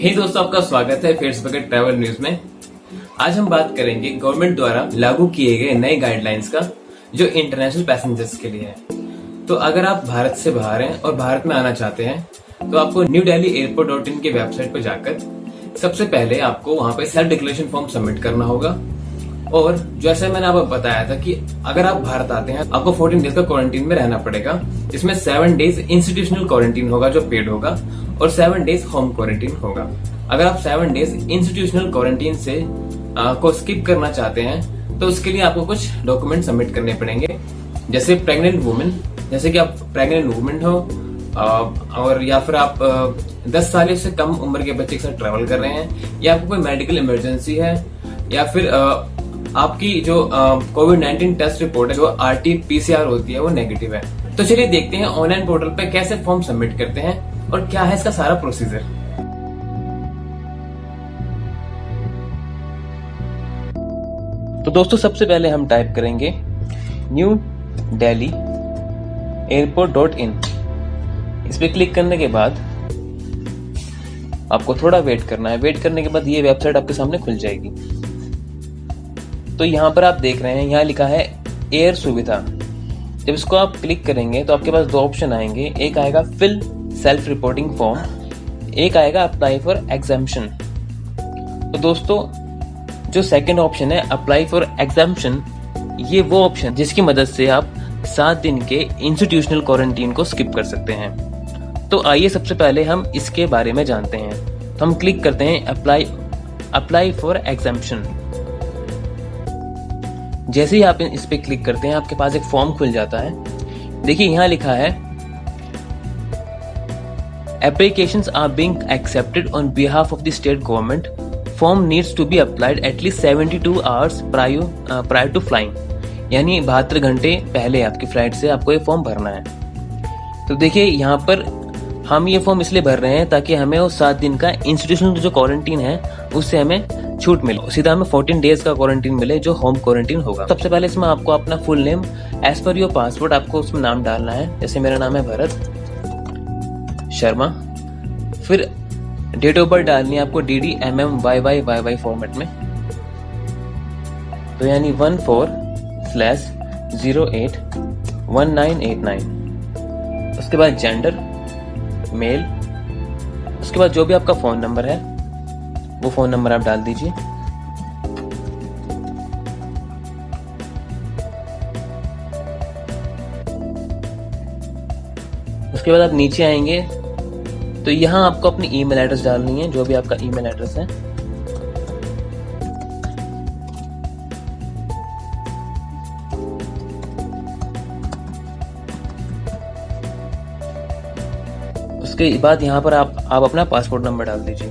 दोस्तों, आपका स्वागत है फेट्स बकेट ट्रैवल न्यूज में। आज हम बात करेंगे गवर्नमेंट द्वारा लागू किए गए नए गाइडलाइंस का, जो इंटरनेशनल पैसेंजर्स के लिए है। तो अगर आप भारत से बाहर हैं और भारत में आना चाहते हैं तो आपको न्यू दिल्ली एयरपोर्ट.in की वेबसाइट पर जाकर सबसे पहले आपको वहां पे सेल्फ डिक्लेरेशन फॉर्म सबमिट करना होगा। और जैसे मैंने आपको बताया था कि अगर आप भारत आते हैं आपको 14 डेज का क्वारंटीन में रहना पड़ेगा, जिसमें 7 डेज इंस्टीट्यूशनल क्वारंटीन होगा जो पेड होगा और 7 डेज होम क्वारंटीन होगा। अगर आप 7 डेज इंस्टीट्यूशनल क्वारंटीन से को स्किप करना चाहते हैं तो उसके लिए आपको कुछ डॉक्यूमेंट सबमिट करने पड़ेंगे, जैसे प्रेग्नेंट वुमेन, जैसे कि आप प्रेग्नेंट वुमेन हो और या फिर आप 10 साल से कम उम्र के बच्चे के साथ ट्रैवल कर रहे हैं, या आपको कोई मेडिकल इमरजेंसी है, या फिर आपकी जो कोविड-19 टेस्ट रिपोर्ट है, जो RT-PCR होती है, वो नेगेटिव है। तो चलिए देखते हैं ऑनलाइन पोर्टल पे कैसे फॉर्म सबमिट करते हैं और क्या है इसका सारा प्रोसीजर। तो दोस्तों, सबसे पहले हम टाइप करेंगे न्यू दिल्ली एयरपोर्ट.in। इस पे क्लिक करने के बाद आपको थोड़ा वेट करना है। वेट करने के बाद ये वेबसाइट आपके सामने खुल जाएगी। तो यहाँ पर आप देख रहे हैं, यहाँ लिखा है एयर सुविधा। जब इसको आप क्लिक करेंगे तो आपके पास 2 ऑप्शन आएंगे। एक आएगा फिल सेल्फ रिपोर्टिंग फॉर्म, एक आएगा अप्लाई फॉर एग्जाम्पशन। तो दोस्तों, जो सेकंड ऑप्शन है अप्लाई फॉर एग्जाम्पशन, ये वो ऑप्शन जिसकी मदद से आप 7 दिन के इंस्टीट्यूशनल क्वारंटीन को स्किप कर सकते हैं। तो आइए सबसे पहले हम इसके बारे में जानते हैं। तो हम क्लिक करते हैं अप्लाई फॉर एग्जाम्पशन। जैसे ही आप इस पे क्लिक करते हैं आपके पास एक फॉर्म खुल जाता है। देखिए यहाँ लिखा है applications are being accepted on behalf of the state government. Form needs to be applied at least 72 hours prior to flying, यानी 72 घंटे पहले आपकी फ्लाइट से आपको ये फॉर्म भरना है। तो देखिए यहाँ पर हम ये फॉर्म इसलिए भर रहे हैं ताकि हमें वो 7 दिन का इंस्टीट्यूशनल जो क्वारंटीन है उससे हमें छूट मिले, सीधा हमें 14 डेज का क्वारंटीन मिले जो होम क्वारंटीन होगा। सबसे पहले इसमें आपको अपना full name as per your passport आपको उसमें नाम डालना है। जैसे मेरा नाम है भरत शर्मा। फिर डेट ऑफ बर्थ डालनी है आपको DD MM YY फॉर्मेट में, तो यानी 14/081989। उसके बाद जेंडर मेल। उसके बाद जो भी आपका फोन नंबर है वो फोन नंबर आप डाल दीजिए। उसके बाद आप नीचे आएंगे तो यहाँ आपको अपनी ईमेल एड्रेस डालनी है, जो भी आपका ईमेल एड्रेस है। उसके बाद यहाँ पर आप अपना पासपोर्ट नंबर डाल दीजिए।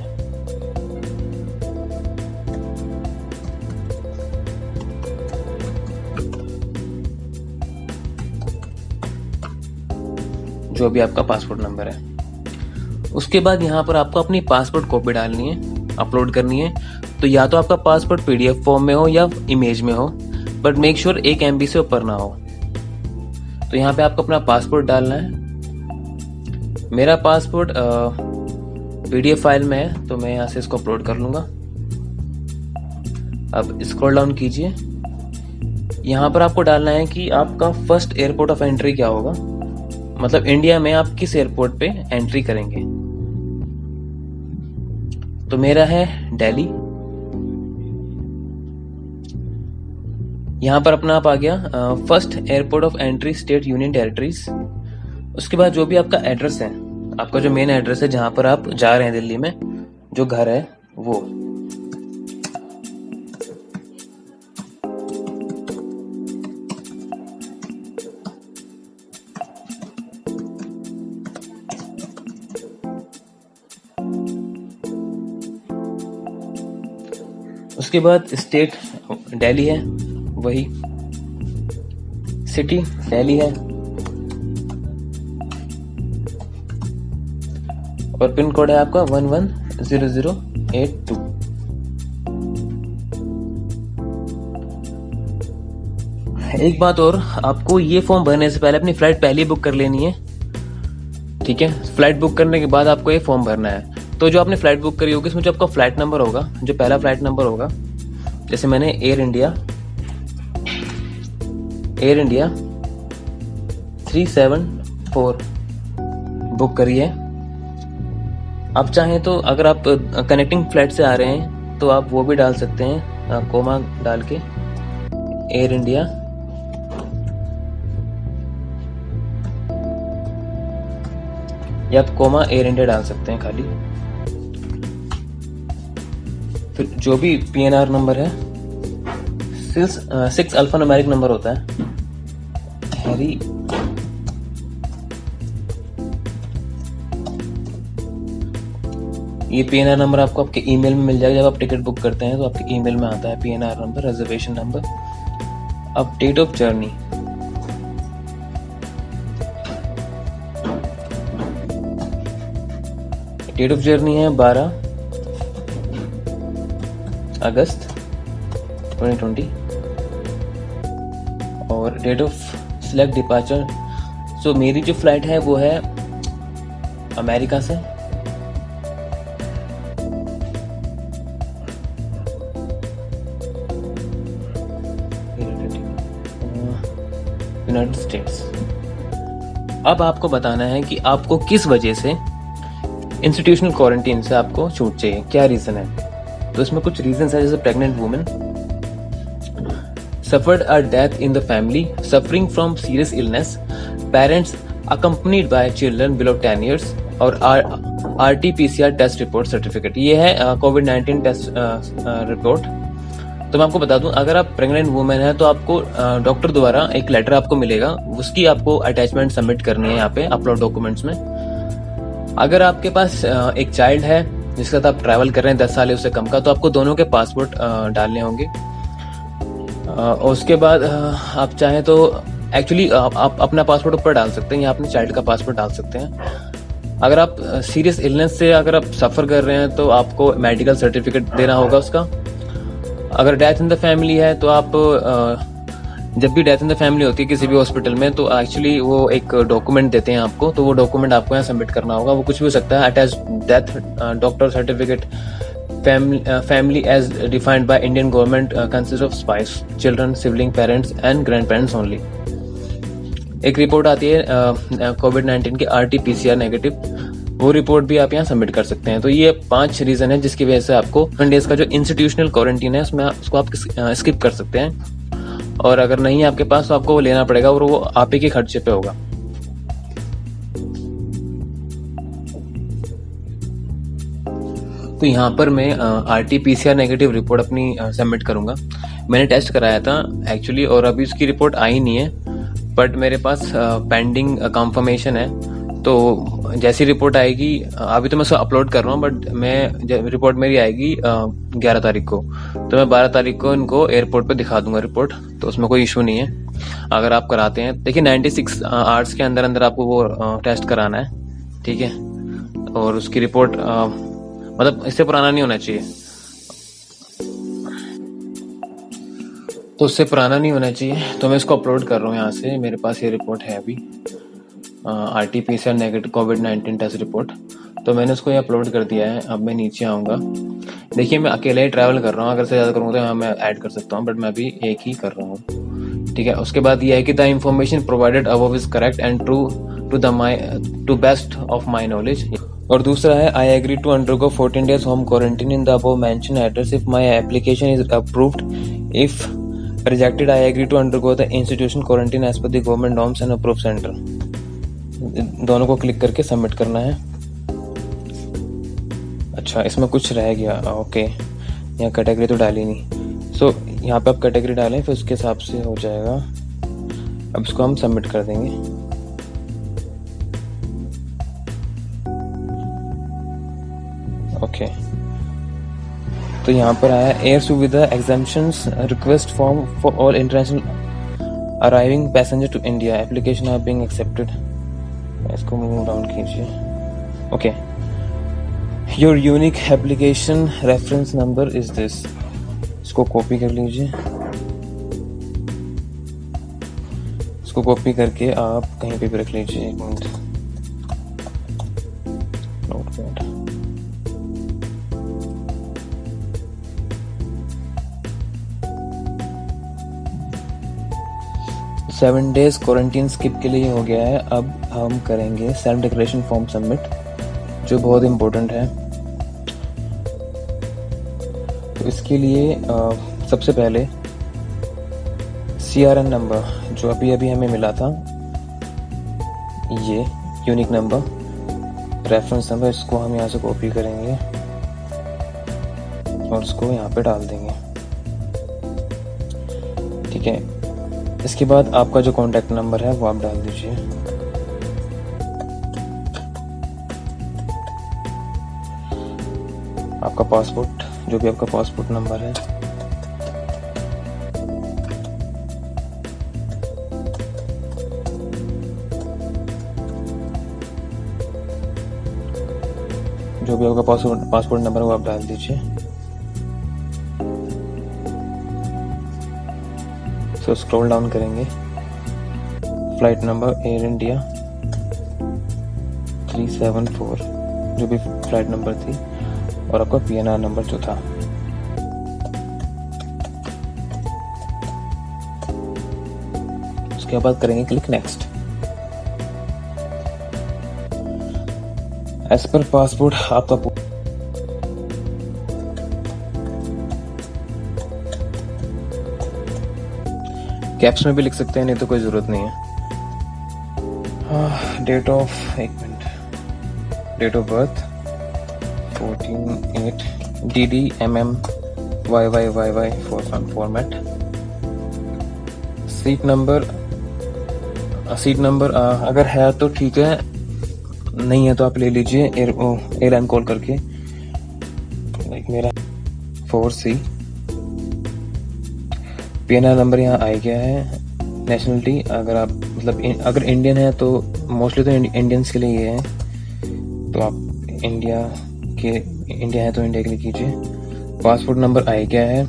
जो भी आपका पासपोर्ट नंबर है। उसके बाद यहाँ पर आपको अपनी पासपोर्ट कॉपी डालनी है, अपलोड करनी है। तो या तो आपका पासपोर्ट PDF फॉर्म में हो या इमेज में हो, बट मेक श्योर 1 MB से ऊपर ना हो। तो यहाँ पे आपको अपना पासपोर्ट डालना है। मेरा पासपोर्ट PDF फाइल में है तो मैं यहाँ से इसको अपलोड कर लूंगा। अब स्क्रॉल डाउन कीजिए। यहाँ पर आपको डालना है कि आपका फर्स्ट एयरपोर्ट ऑफ एंट्री क्या होगा, मतलब इंडिया में आप किस एयरपोर्ट पे एंट्री करेंगे। तो मेरा है दिल्ली। यहां पर अपना आप आ गया first airport of entry state union territories. उसके बाद जो भी आपका एड्रेस है, आपका जो मेन एड्रेस है जहां पर आप जा रहे हैं दिल्ली में, जो घर है वो। उसके बाद स्टेट दिल्ली है, वही सिटी दिल्ली है, और पिन कोड है आपका 110082। एक बात और, आपको ये फॉर्म भरने से पहले अपनी फ्लाइट पहले बुक कर लेनी है, ठीक है। फ्लाइट बुक करने के बाद आपको ये फॉर्म भरना है। तो जो आपने फ्लाइट बुक करी होगी इसमें जो आपका फ्लाइट नंबर होगा, जो पहला फ्लाइट नंबर होगा, जैसे मैंने एयर इंडिया 374 बुक करी है। आप चाहें तो अगर आप कनेक्टिंग फ्लाइट से आ रहे हैं तो आप वो भी डाल सकते हैं, कोमा डाल के एयर इंडिया, या आप कोमा एयर इंडिया डाल सकते हैं खाली। फिर जो भी PNR नंबर है 6 अल्फा न्यूमेरिक नंबर होता है, हैरी ये PNR नंबर आपको आपके ईमेल में मिल जाएगा। जब आप टिकट बुक करते हैं तो आपके ईमेल में आता है PNR नंबर, रिजर्वेशन नंबर। अब date of journey, date of journey है 12 अगस्त 2020 और date of select departure. So मेरी जो फ्लाइट है वो है अमेरिका से, यूनाइटेड स्टेट्स। अब आपको बताना है कि आपको किस वजह से इंस्टीट्यूशनल क्वारंटीन से आपको छूट चाहिए, क्या रीजन है। तो इसमें कुछ रीजन है, जैसे pregnant women, suffered a death in the family, suffering from serious illness, parents accompanied by children below 10 years और RT-PCR टेस्ट रिपोर्ट सर्टिफिकेट। ये है कोविड-19 टेस्ट रिपोर्ट। तो मैं आपको बता दूं, अगर आप प्रेग्नेंट वुमेन है तो आपको डॉक्टर द्वारा एक लेटर आपको मिलेगा, उसकी आपको अटैचमेंट सबमिट करनी है यहाँ पे अपलोड डॉक्यूमेंट्स में। अगर आपके पास एक चाइल्ड है जिसके साथ आप ट्रैवल कर रहे हैं 10 साल या उससे कम का, तो आपको दोनों के पासपोर्ट डालने होंगे। उसके बाद आप चाहें तो एक्चुअली आप अपना पासपोर्ट ऊपर डाल सकते हैं या अपने चाइल्ड का पासपोर्ट डाल सकते हैं। अगर आप सीरियस इलनेस से अगर आप सफ़र कर रहे हैं तो आपको मेडिकल सर्टिफिकेट देना होगा उसका। अगर डेथ इन द फैमिली है तो आप जब भी डेथ इन द फैमिली होती है किसी भी हॉस्पिटल में, तो एक्चुअली वो एक डॉक्यूमेंट देते हैं आपको, तो वो डॉक्यूमेंट आपको यहाँ सबमिट करना होगा। वो कुछ भी हो सकता है, attach death doctor certificate, family as defined by Indian government consists of spouse, children, sibling, parents and grandparents only। एक रिपोर्ट आती है कोविड-19 के RT-PCR नेगेटिव, वो रिपोर्ट भी आप यहाँ सबमिट कर सकते हैं। तो ये 5 रीजन है जिसकी वजह से आपको 10 डेज का जो इंस्टीट्यूशनल क्वारंटीन है उसमें उसको आप स्किप कर सकते हैं, और अगर नहीं है आपके पास तो आपको वो लेना पड़ेगा और वो आप ही के खर्चे पे होगा। तो यहाँ पर मैं RT-PCR नेगेटिव रिपोर्ट अपनी सबमिट करूंगा। मैंने टेस्ट कराया था एक्चुअली, और अभी उसकी रिपोर्ट आई नहीं है, बट मेरे पास पेंडिंग कंफर्मेशन है। तो जैसी रिपोर्ट आएगी, अभी तो मैं उसको अपलोड कर रहा हूँ, बट मैं रिपोर्ट मेरी आएगी 11 तारीख को, तो मैं 12 तारीख को इनको एयरपोर्ट पे दिखा दूंगा रिपोर्ट। तो उसमें कोई इशू नहीं है अगर आप कराते हैं। देखिए 96 आवर्स के अंदर अंदर आपको वो टेस्ट कराना है, ठीक है। और उसकी रिपोर्ट मतलब इससे पुराना नहीं होना चाहिए, तो उससे पुराना नहीं होना चाहिए। तो मैं इसको अपलोड कर रहा हूँ यहाँ से, मेरे पास ये रिपोर्ट है अभी RT-PCR नेगेटिव कोविड-19 टेस्ट रिपोर्ट। तो मैंने उसको ये अपलोड कर दिया है। अब मैं नीचे आऊँगा, देखिए मैं अकेले ही ट्रैवल कर रहा हूँ, अगर से ज़्यादा करूँगा तो यहाँ मैं ऐड कर सकता हूँ, बट मैं अभी एक ही कर रहा हूँ, ठीक है। उसके बाद ये है कि the information provided above is correct and true to best of my knowledge. और दूसरा है, I agree to undergo 14 days home quarantine in the above mention address if my application is approved. If rejected, I agree to undergo the institution quarantine as per the government norms and approve centre. दोनों को click करके submit करना है। अच्छा, इसमें कुछ रह गया, ओके, यहाँ कैटेगरी तो डाली नहीं। सो यहाँ पे आप कैटेगरी डालें, फिर उसके हिसाब से हो जाएगा। अब इसको हम सबमिट कर देंगे। ओके, तो यहाँ पर आया air Suvidha exemptions request form for all international arriving passenger to India, application are being accepted. इसको मूव डाउन कीजिए। Okay, your unique application reference number is this. इसको कॉपी कर लीजिए। इसको कॉपी करके आप कहीं पे भी रख लीजिए। एक minute, notepad. 7 days quarantine skip के लिए हो गया है। अब हम करेंगे सेल्फ डिक्लेरेशन फॉर्म सबमिट, जो बहुत इम्पोर्टेंट है। तो इसके लिए सबसे पहले CRN नंबर जो अभी अभी हमें मिला था, ये यूनिक नंबर, रेफरेंस नंबर, इसको हम यहाँ से कॉपी करेंगे और इसको यहाँ पे डाल देंगे। ठीक है, इसके बाद आपका जो कॉन्टैक्ट नंबर है वो आप डाल दीजिए। आपका पासपोर्ट, जो भी आपका पासपोर्ट नंबर है, जो भी आपका पासपोर्ट नंबर है वो आप डाल दीजिए। सो स्क्रॉल डाउन करेंगे, फ्लाइट नंबर एयर इंडिया 374, जो भी फ्लाइट नंबर थी, और आपका PNR नंबर जो था। उसके बाद करेंगे click next. As per passport आपका कैप्स में भी लिख सकते हैं, नहीं तो कोई जरूरत नहीं है। डेट ऑफ, एक minute, date of birth 14/8 DD/mm YYYY format. Seat number अगर है तो ठीक है, नहीं है तो आप ले लीजिए एयरलाइन कॉल करके। लाइक मेरा 4C। PNR नंबर यहाँ आ गया है। नेशनलिटी, अगर आप मतलब अगर इंडियन है तो मोस्टली तो इंडियंस के लिए ये है, तो आप इंडिया है तो इंडिया के लिए कीजिए। पासपोर्ट नंबर आ गया है।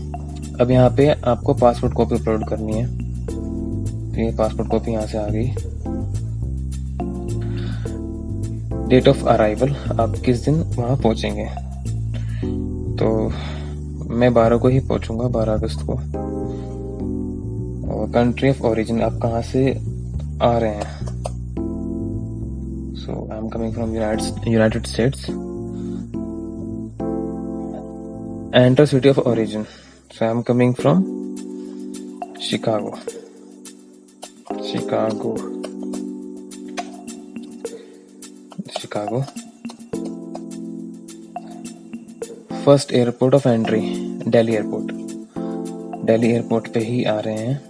अब यहाँ पे आपको पासपोर्ट कॉपी अपलोड करनी है, तो ये पासपोर्ट कॉपी यहाँ से आ गई। डेट ऑफ अराइवल, आप किस दिन वहाँ पहुँचेंगे, तो मैं 12 को ही पहुँचूंगा, 12 अगस्त को। और कंट्री ऑफ ओरिजिन, आप कहाँ से आ रहे हैं, so I am coming from United States. Enter city of origin, so I am coming from Chicago. First airport of entry Delhi airport पे ही आ रहे हैं।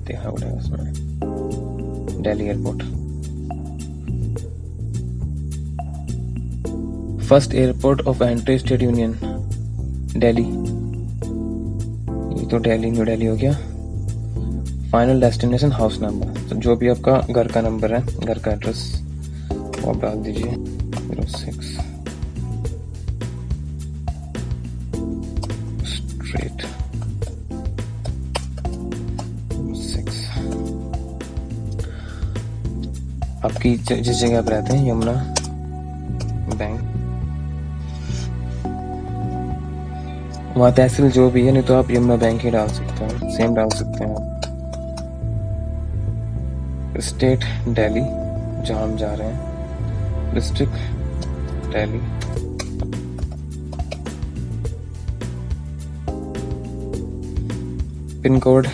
देखना पड़ेगा उसमें, Delhi airport. First airport of entry state union Delhi, ये तो दिल्ली, न्यू दिल्ली हो गया। फाइनल डेस्टिनेशन हाउस नंबर, तो जो भी आपका घर का नंबर है, घर का एड्रेस, वो आप डाल दीजिए 06 स्ट्रीट 6। आपकी जिस जगह पर रहते हैं, यमुना बैंक, वहाँ तहसील जो भी है, नहीं तो आप यमुना बैंक ही डाल सकते हैं, सेम डाल सकते हैं आप। स्टेट दिल्ली, जहाँ हम जा रहे हैं, डिस्ट्रिक्ट दिल्ली, पिन कोड,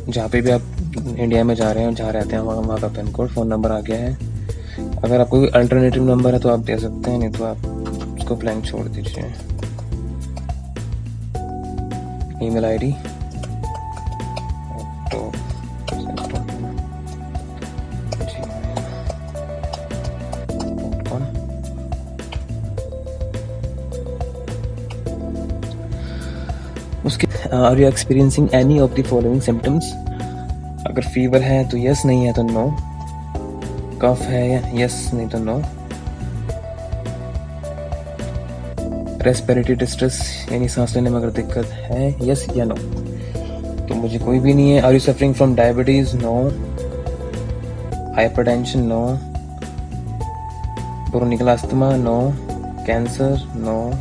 जहाँ पे भी आप इंडिया में जा रहे हैं, जहाँ रहते हैं वहाँ का पिन कोड। फ़ोन नंबर आ गया है। अगर आपको कोई अल्टरनेटिव नंबर है तो आप दे सकते हैं, नहीं तो आप उसको ब्लैंक छोड़ दीजिए। ईमेल आईडी, तो उसके are you experiencing any of the following symptoms, अगर फीवर है तो यस, नहीं है तो नो। कफ है यस, नहीं तो नो। रेस्पिरेटरी डिस्ट्रेस यानी सांस लेने में अगर दिक्कत है, यस या नो। तो मुझे कोई भी नहीं है। Are you suffering from diabetes, no. Hypertension, no. Bronchial asthma, no. Cancer, no.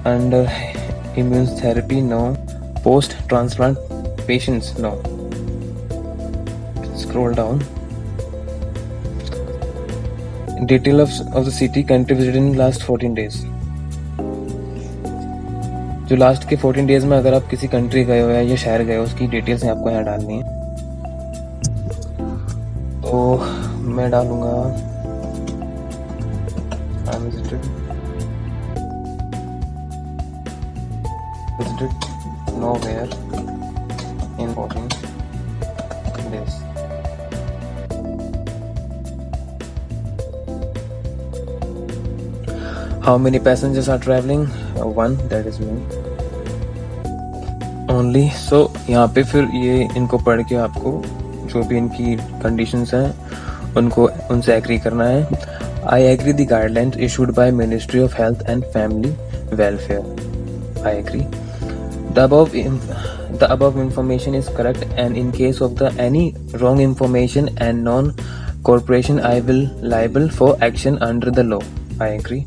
Under immune therapy, no. post transplant patients. No, scroll down. Detail of the city country visited in last 14 days. जो last के 14 days में अगर आप किसी country गए हो या शहर गए हो उसकी डिटेल्स आपको यहाँ डालनी है। तो मैं डालूंगा visited nowhere in 14 days. How many passengers are traveling? One, that is me only. So यहाँ पे फिर ये इनको पढ़ के आपको जो भी इनकी कंडीशंस हैं उनसे एग्री करना है। I agree the guidelines issued by Ministry of Health and Family Welfare. I agree. The above information is correct, and in case of any wrong information and non-cooperation, I will liable for action under the law. I agree.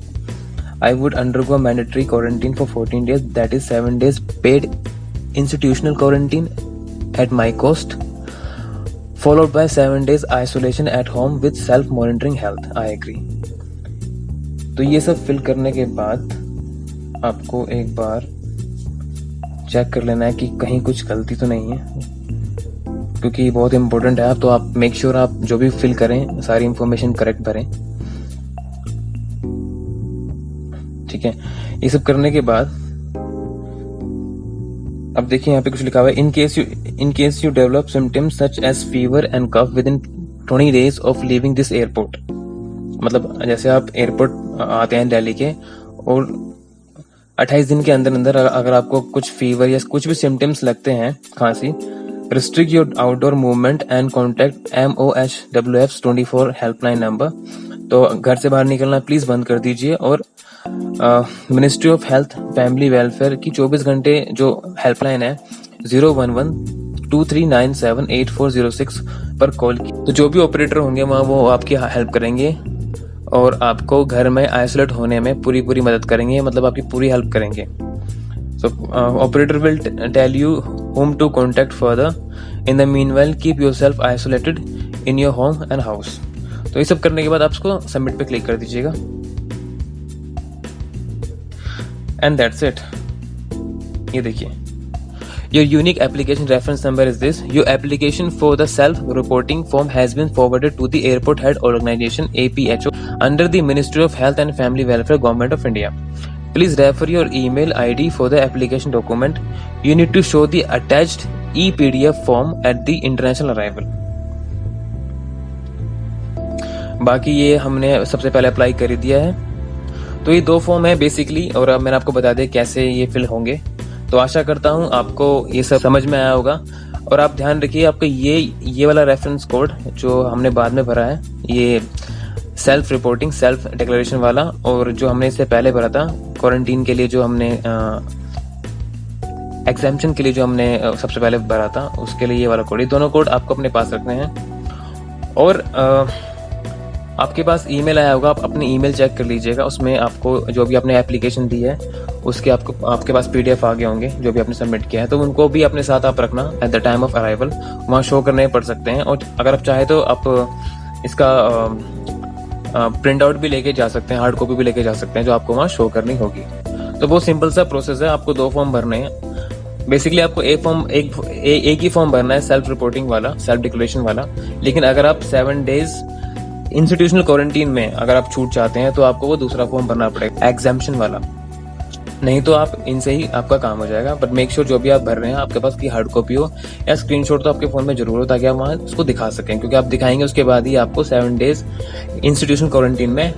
I would undergo mandatory quarantine for 14 days, that is 7 days paid institutional quarantine at my cost, followed by 7 days isolation at home with self-monitoring health. I agree. तो ये सब fill करने के बाद आपको एक बार check कर लेना है कि कहीं कुछ गलती तो नहीं है, क्योंकि ये बहुत इंपॉर्टेंट है। तो आप मेक श्योर आप जो भी फिल करें सारी इंफॉर्मेशन करेक्ट भरें, ठीक है। ये सब करने के बाद अब देखिए यहाँ पे कुछ लिखा हुआ है, in case you develop symptoms such as fever and cough within 20 days of living this airport. मतलब जैसे आप एयरपोर्ट आते हैं दिल्ली के और 28 दिन के अंदर अगर आपको कुछ फीवर या कुछ भी सिम्टम्स लगते हैं, खांसी, restrict your outdoor movement and contact MOHWF 24 helpline number. तो घर से बाहर निकलना प्लीज बंद कर दीजिए और ministry of health family welfare की 24 घंटे जो हेल्पलाइन है 011-2397-8406 पर कॉल की। तो जो भी ऑपरेटर होंगे वहाँ वो आपकी हेल्प करेंगे और आपको घर में आइसोलेट होने में पूरी मदद करेंगे, मतलब आपकी पूरी हेल्प करेंगे। So operator will tell you whom to contact further. In the meanwhile, keep yourself isolated in your home and house. तो ये सब करने के बाद आप इसको सबमिट पे क्लिक कर दीजिएगा एंड दैट्स इट। ये देखिए, your unique application reference number is this. Your application for the self-reporting form has been forwarded to the Airport Head Organization APHO under the Ministry of Health and Family Welfare, Government of India. Please refer your email ID for the application document. You need to show the attached e-PDF form at the international arrival. बाकी ये हमने सबसे पहले apply कर दिया है। तो ये 2 फॉर्म है बेसिकली, और अब मैंने आपको बता दिया कैसे ये फिल होंगे। तो आशा करता हूँ आपको ये सब समझ में आया होगा। और आप ध्यान रखिए आपका ये वाला रेफरेंस कोड जो हमने बाद में भरा है, ये सेल्फ रिपोर्टिंग सेल्फ डिक्लेरेशन वाला, और जो हमने इससे पहले भरा था क्वारंटीन के लिए, जो हमने एग्जाम्पशन के लिए जो हमने सबसे पहले भरा था, उसके लिए ये वाला कोड, ये दोनों कोड आपको अपने पास रखने हैं। और आपके पास ईमेल आया होगा, आप अपनी ईमेल चेक कर लीजिएगा, उसमें आपको जो भी आपने एप्लीकेशन दी है उसके आपके पास PDF आ गए होंगे जो भी आपने सबमिट किया है, तो उनको भी अपने साथ आप रखना at the time of arrival, वहाँ शो करने पड़ सकते हैं। और अगर आप चाहे तो आप इसका प्रिंट आउट भी लेके जा सकते हैं, हार्ड कॉपी भी लेके जा सकते हैं, जो आपको वहाँ शो करनी होगी। तो बहुत सिंपल सा प्रोसेस है, आपको 2 फॉर्म भरने हैं। बेसिकली आपको एक ही फॉर्म भरना है, सेल्फ रिपोर्टिंग वाला, सेल्फ डिक्लेरेशन वाला। लेकिन अगर आप 7 डेज इंस्टीट्यूशनल क्वारंटीन में अगर आप छूट चाहते हैं तो आपको वो दूसरा फॉर्म भरना पड़ेगा, एग्जाम्पशन वाला। नहीं तो आप इनसे ही आपका काम हो जाएगा। बट मेक श्योर जो भी आप भर रहे हैं आपके पास की हार्ड कॉपी हो या स्क्रीनशॉट तो आपके फोन में जरूर हो, ताकि आप वहाँ उसको दिखा सकें, क्योंकि आप दिखाएंगे उसके बाद ही आपको 7 डेज इंस्टीट्यूशनल क्वारंटीन में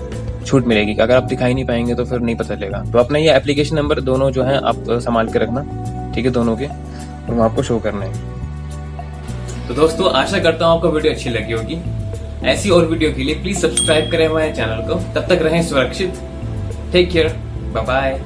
छूट मिलेगी। अगर आप दिखाई नहीं पाएंगे तो फिर नहीं पता चलेगा। तो अपना ये एप्लीकेशन नंबर दोनों जो है आप संभाल के रखना, ठीक है, दोनों के, और वो आपको शो करना है। तो दोस्तों आशा करता हूँ आपको वीडियो अच्छी लगी होगी। ऐसी और वीडियो के लिए प्लीज सब्सक्राइब करें हमारे चैनल को। तब तक रहें सुरक्षित। Take care, bye bye.